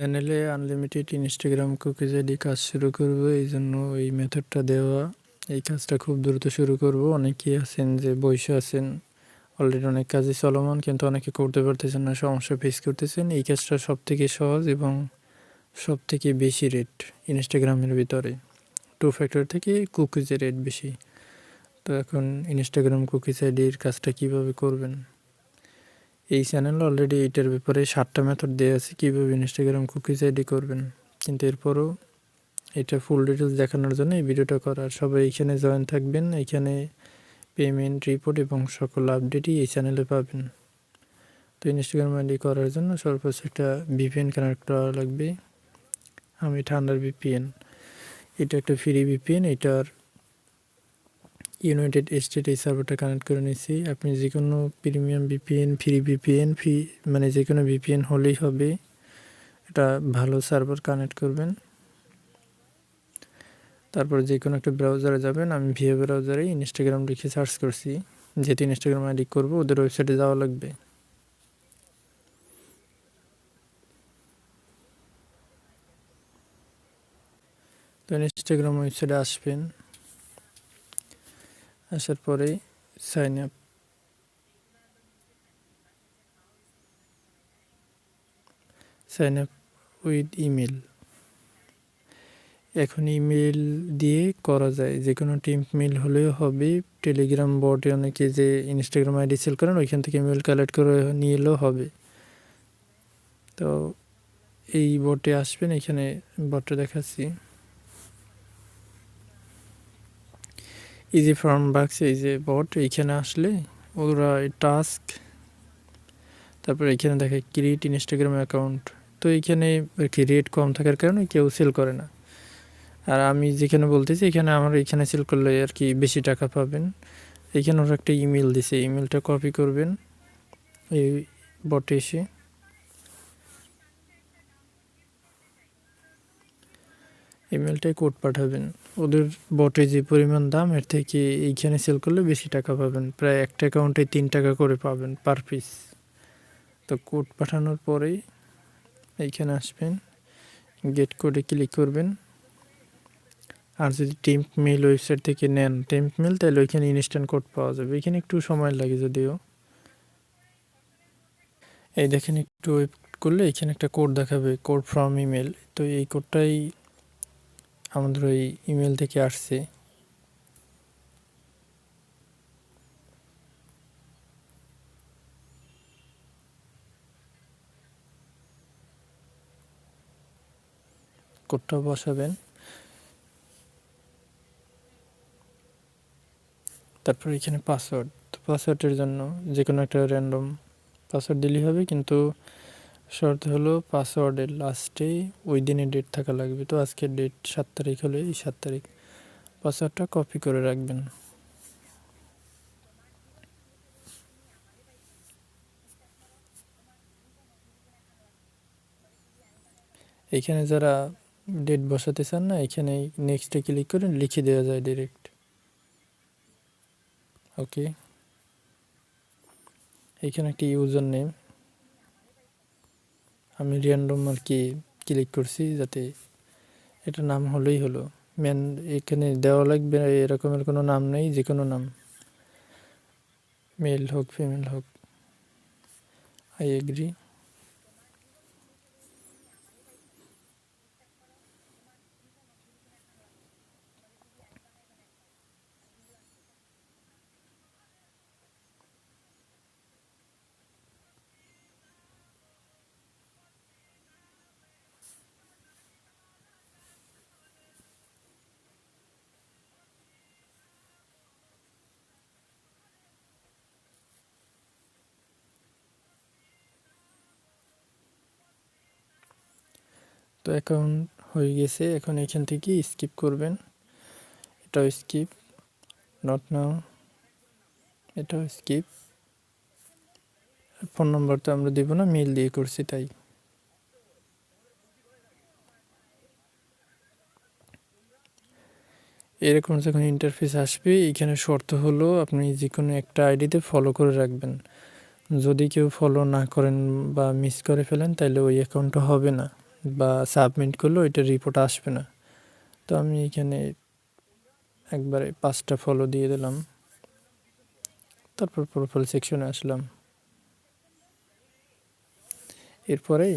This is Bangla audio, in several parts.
চ্যানেলে আনলিমিটেড ইনস্টাগ্রাম কুকিজ আইডি কাজ শুরু করব, এই জন্য এই মেথডটা দেওয়া। এই কাজটা খুব দ্রুত শুরু করব। অনেকেই আছেন যে বসে আছেন, অলরেডি অনেক কাজই চলমান, কিন্তু অনেকে করতে পারতেছেন না, সমস্যা ফেস করতেছেন। এই কাজটা সব থেকে সহজ এবং সব থেকে বেশি রেট ইনস্টাগ্রামের ভিতরে। 2 ফ্যাক্টর থেকে কুকিজের রেট বেশি। তো এখন ইনস্টাগ্রাম কুকিজ আইডির কাজটা কিভাবে করবেন, এই চ্যানেলে অলরেডি এইটার ব্যাপারে 7টা মেথড দেওয়া আছে কীভাবে ইনস্টাগ্রাম কুকিজ আইডি করবেন। কিন্তু এরপরও এটা ফুল ডিটেলস দেখানোর জন্য এই ভিডিওটা করা। সবাই এখানে জয়েন থাকবেন। এখানে পেমেন্ট রিপোর্ট এবং সকল আপডেটই এই চ্যানেলে পাবেন। তো ইনস্টাগ্রাম আইডি করার জন্য সর্বোচ্চ একটা ভিপিএন কানেক্ট করা লাগবে। আমি থান্ডার ভিপিএন, এটা একটা ফ্রি ভিপিএন, এটার ইউনাইটেড স্টেট এই সার্ভারটা কানেক্ট করে নিয়েছি। আপনি যে কোনো প্রিমিয়াম ভিপিএন, ফ্রি ভিপিএন, মানে যে কোনো ভিপিএন হলেই হবে। এটা ভালো সার্ভার কানেক্ট করবেন। তারপর যে কোনো একটা ব্রাউজারে যাবেন। আমি ভিএ ব্রাউজারে ইনস্টাগ্রাম লিখে সার্চ করছি, যেহেতু ইনস্টাগ্রাম আইডি করবো ওদের ওয়েবসাইটে যাওয়া লাগবে। তো ইনস্টাগ্রাম ওয়েবসাইটে আসবেন, আসার পরে সাইন আপ, উইথ ইমেল। এখন ইমেল দিয়ে করা যায়, যে কোনো টিম মেল হলেও হবে। টেলিগ্রাম বটে অনেকে যে ইনস্টাগ্রাম আইডি সেল করেন, ওইখান থেকে ইমেল কালেক্ট করে নিয়ে এলেও হবে। তো এই বটে আসবেন, এখানে বটে দেখাচ্ছি, ইজি ফর্ম বাক্স, এই যে বট। এইখানে আসলে ওরা টাস্ক, তারপর এখানে দেখে ক্রিয়েট ইনস্টাগ্রাম অ্যাকাউন্ট। তো এইখানে রেট কম থাকার কারণে কেউ সেল করে না। আর আমি যেখানে বলতেছি এখানে আমার এখানে সেল করলে আর কি বেশি টাকা পাবেন। এখানে ওরা একটা ইমেল দিছে, ইমেলটা কপি করবেন এই বটে এসে। ইমেলটায় কোড পাঠাবেন। ওদের বটে যে পরিমাণ দাম, এর থেকে এইখানে সেল করলে বেশি টাকা পাবেন। প্রায় একটা অ্যাকাউন্টে 3 টাকা করে পাবেন পার পিস। তো কোড পাঠানোর পরেই এইখানে আসবেন, গেট কোডে ক্লিক করবেন। আর যদি টেম্প মেল ওয়েবসাইট থেকে নেন টেম্প মেল, তাহলে ওইখানে ইনস্ট্যান্ট কোড পাওয়া যাবে। এখানে একটু সময় লাগে যদিও। এই দেখেন, একটু ওয়েট করলে এখানে একটা কোড দেখাবে, কোড ফ্রম ইমেল। তো এই কোডটাই আমাদের ওই ইমেল থেকে আসছে। কোডটা বসাবেন, তারপর এখানে পাসওয়ার্ড। তো পাসওয়ার্ডের জন্য যে কোনো একটা র্যান্ডম পাসওয়ার্ড দিলেই হবে, কিন্তু শর্ত হলো পাসওয়ার্ডের লাস্টে ওই দিনের ডেট থাকা লাগবে। তো আজকের ডেট 7 তারিখ হলে এই 7 তারিখ পাসওয়ার্ডটা কপি করে রাখবেন। এখানে যারা ডেট বসাতে চান না, এখানে নেক্সটে ক্লিক করে লিখে দেওয়া যায় ডিরেক্ট। ওকে, এখানে একটা ইউজার নেম, আমি র্যান্ডম আর কি ক্লিক করছি, যাতে এটা নাম হলেই হলো। মেন এখানে দেওয়া লাগবে এরকমের কোনো নাম নেই, যে কোনো নাম, মেল হোক ফিমেল হোক। I agree. তো অ্যাকাউন্ট হয়ে গেছে। এখন এখান থেকে স্কিপ করবেন, এটাও স্কিপ, নট নাও, এটাও স্কিপ। ফোন নম্বর তো আমরা দিব না, মেল দিয়ে করছি তাই। এরকম যখন ইন্টারফেস আসবে, এখানে শর্ত হলো আপনি যে কোনো একটা আইডিতে ফলো করে রাখবেন। যদি কেউ ফলো না করেন বা মিস করে ফেলেন, তাহলে ওই অ্যাকাউন্টটা হবে না। বা সাবমিট করলে ওইটা রিপোর্ট আসবে না। তো আমি এখানে একবারে 5টা ফলো দিয়ে দিলাম, তারপর প্রোফাইল সেকশনে আসলাম। এরপরে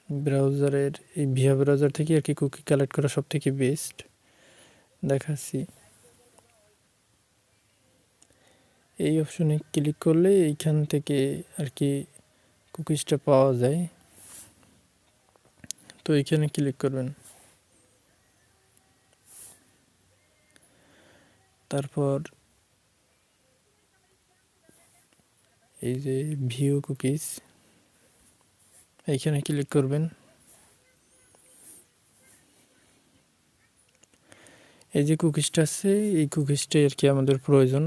ব্রাউজারের এই ভিয়া ব্রাউজার থেকে আর কি কুকি কালেক্ট করা সব থেকে বেস্ট দেখাচ্ছি। এই অপশনে ক্লিক করলে এইখান থেকে আর কি কুকিজটা পাওয়া যায়। তো এইখানে ক্লিক করবেন, তারপর এই যে ভিউ কুকিজ এইখানে ক্লিক করবেন। এই যে কুকিজটা আছে এই কুকিজটাই আর কি আমাদের প্রয়োজন।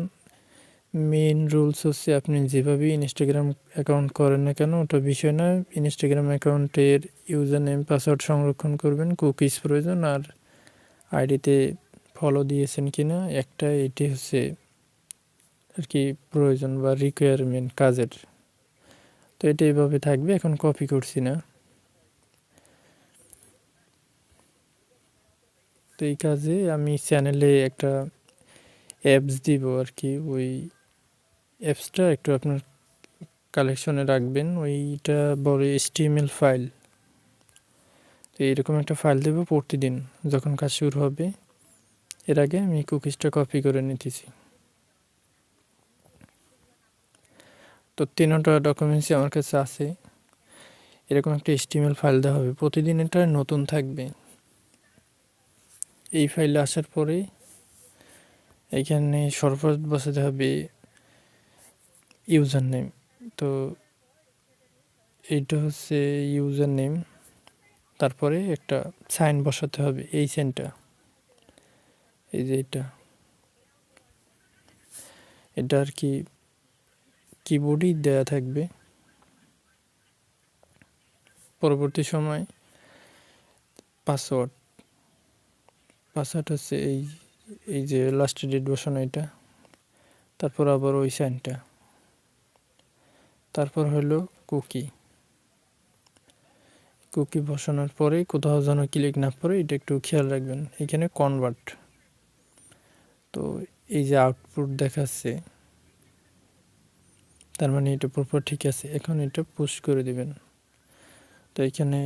মেইন রুলস হচ্ছে আপনি যেভাবে ইনস্টাগ্রাম অ্যাকাউন্ট করেন না কেন ওটা বিষয় না, ইনস্টাগ্রাম অ্যাকাউন্টের ইউজার নেম পাসওয়ার্ড সংরক্ষণ করবেন, কুকিজ প্রয়োজন, আর আইডিতে ফলো দিয়েছেন কিনা একটা, এটি হচ্ছে আর কি প্রয়োজন বা রিকোয়ারমেন্ট কাজের। তো এটা এইভাবে থাকবে। এখন কপি করছি না, তো এই কাজে আমি চ্যানেলে একটা অ্যাপস দিব আর কি, ওই অ্যাপসটা একটু আপনার কালেকশনে রাখবেন। ওইটা বড় HTML ফাইল, তো এইরকম একটা ফাইল দেব প্রতিদিন যখন কাজ শুরু হবে। এর আগে আমি কুকিজটা কপি করে নিতেছি। তো 3টা ডকুমেন্টসই আমার কাছে আছে। এরকম একটা HTML ফাইল দেওয়া হবে, প্রতিদিন এটা নতুন থাকবে। এই ফাইলে আসার পরে এইখানে সর্বপ্রথম বসাতে হবে ইউজার নেম। তো এইটা হচ্ছে ইউজার নেম, তারপরে একটা সাইন বসাতে হবে, এই সাইনটা, এই যে এটা আর কি কিবোর্ডেই দেয়া থাকবে। পরবর্তী সময় পাসওয়ার্ড হচ্ছে এই যে লাস্ট ডেট বসানো এটা, তারপর আবার ওই সাইনটা, তারপর হলো কুকি বসানোর পরে কোথাও যেন ক্লিক না পড়ে এটা একটু খেয়াল রাখবেন। এখানে কনভার্ট, তো এই যে আউটপুট দেখাচ্ছে তার মানে এটা প্রপার ঠিক আছে। এখন এটা পুশ করে দিবেন। তো এখানে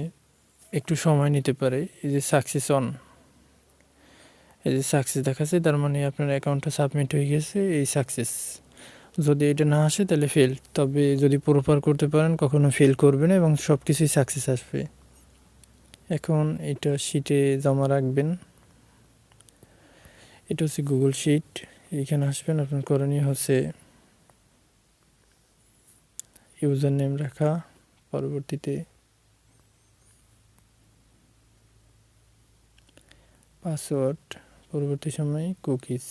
একটু সময় নিতে পারে। এই যে সাকসেস অন, এই যে সাকসেস দেখাচ্ছে তার মানে আপনার অ্যাকাউন্টটা সাবমিট হয়ে গেছে, এই সাকসেস। যদি এটা না আসে তাহলে ফেল, তবে যদি প্রপার করতে পারেন কখনো ফেল করবে না এবং সব কিছুই সাকসেস আসবে। এখন এটা শিটে জমা রাখবেন। এটা হচ্ছে গুগল শিট। এখানে আসবেন, আপনার করণীয় হচ্ছে ইউজার নেম রাখা, পরবর্তীতে পাসওয়ার্ড, পরবর্তী সময়ে কুকিজ।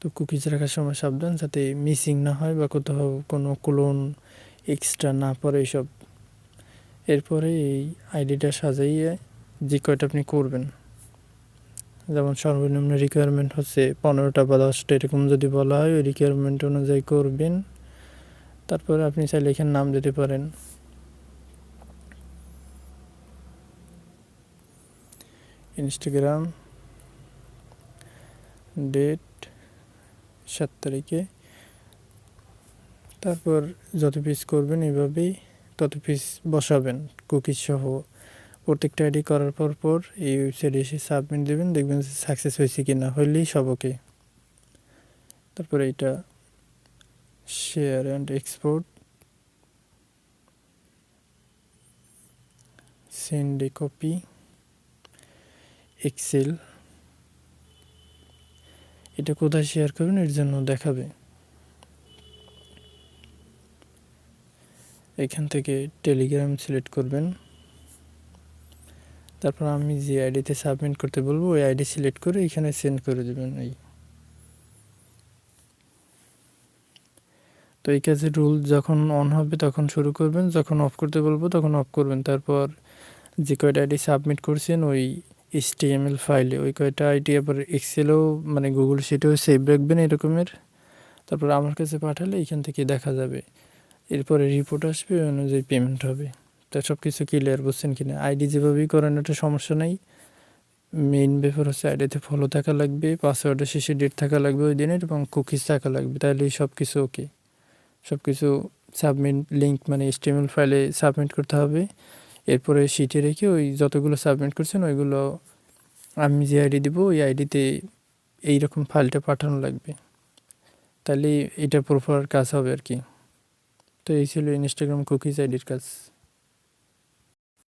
তো কুকিজ রাখার সময় সাবধান যাতে মিসিং না হয় বা কোথাও কোনো ক্লোন এক্সট্রা না পড়ে এইসব। এরপরে এই আইডিটা সাজাইয়ে যে কয়টা আপনি করবেন, যেমন সর্বনিম্ন রিকোয়ারমেন্ট হচ্ছে 15টা বা 10টা, এরকম যদি বলা হয় ওই রিকোয়ারমেন্ট অনুযায়ী করবেন। তারপরে আপনি চাইলে এখানে নাম দিতে পারেন, ইনস্টাগ্রাম ডেট 7 তারিখে, তারপর যত পিস করবেন এইভাবেই তত পিস বসাবেন কুকিজ সহ। প্রত্যেকটা আইডি করার পর এই ওয়েবসাইটে এসে সাবমিট দেবেন, দেখবেন সাকসেস হয়েছে কি না, হইলেই সব ওকে। তারপরে এটা share and export, send a copy, excel. এটা কোথায় শেয়ার করবেন এর জন্য দেখাবে। এখান থেকে টেলিগ্রাম সিলেক্ট করবেন, তারপর আমি যে আইডিতে সাবমিট করতে বলবো ওই আইডি সিলেক্ট করে এখানে সেন্ড করে দেবেন। তো এই কাজের রুল যখন অন হবে তখন শুরু করবেন, যখন অফ করতে বলবো তখন অফ করবেন। তারপর যে কয়টা আইডি সাবমিট করছেন ওই HTML ফাইলে ওই কয়টা আইডি আবার এক্সেলেও মানে গুগল শিটেও সেভ রাখবেন এরকমের। তারপর আমার কাছে পাঠালে এখান থেকে দেখা যাবে এরপরে রিপোর্ট আসবে, ওই অনুযায়ী পেমেন্ট হবে। তা সব কিছু ক্লিয়ার বুঝছেন কিনা? আইডি যেভাবেই করেন ওটা সমস্যা নাই। মেইন ব্যাপার হচ্ছে আইডিতে ফলো থাকা লাগবে, পাসওয়ার্ডের শেষে ডেট থাকা লাগবে ওই দিনের, এবং কুকিজ থাকা লাগবে, তাহলেই সব কিছু ওকে। সব কিছু সাবমিট লিঙ্ক মানে HTML ফাইলে সাবমিট করতে হবে। এরপরে শিটে রেখে ওই যতগুলো সাবমিট করছেন ওইগুলো আমি যে আইডি দিব ওই আইডিতে এইরকম ফাইলটা পাঠানো লাগবে, তাহলে এটা প্রপার কাজ হবে আর কি। তো এই ছিল ইনস্টাগ্রাম কুকিজ আইডির কাজ।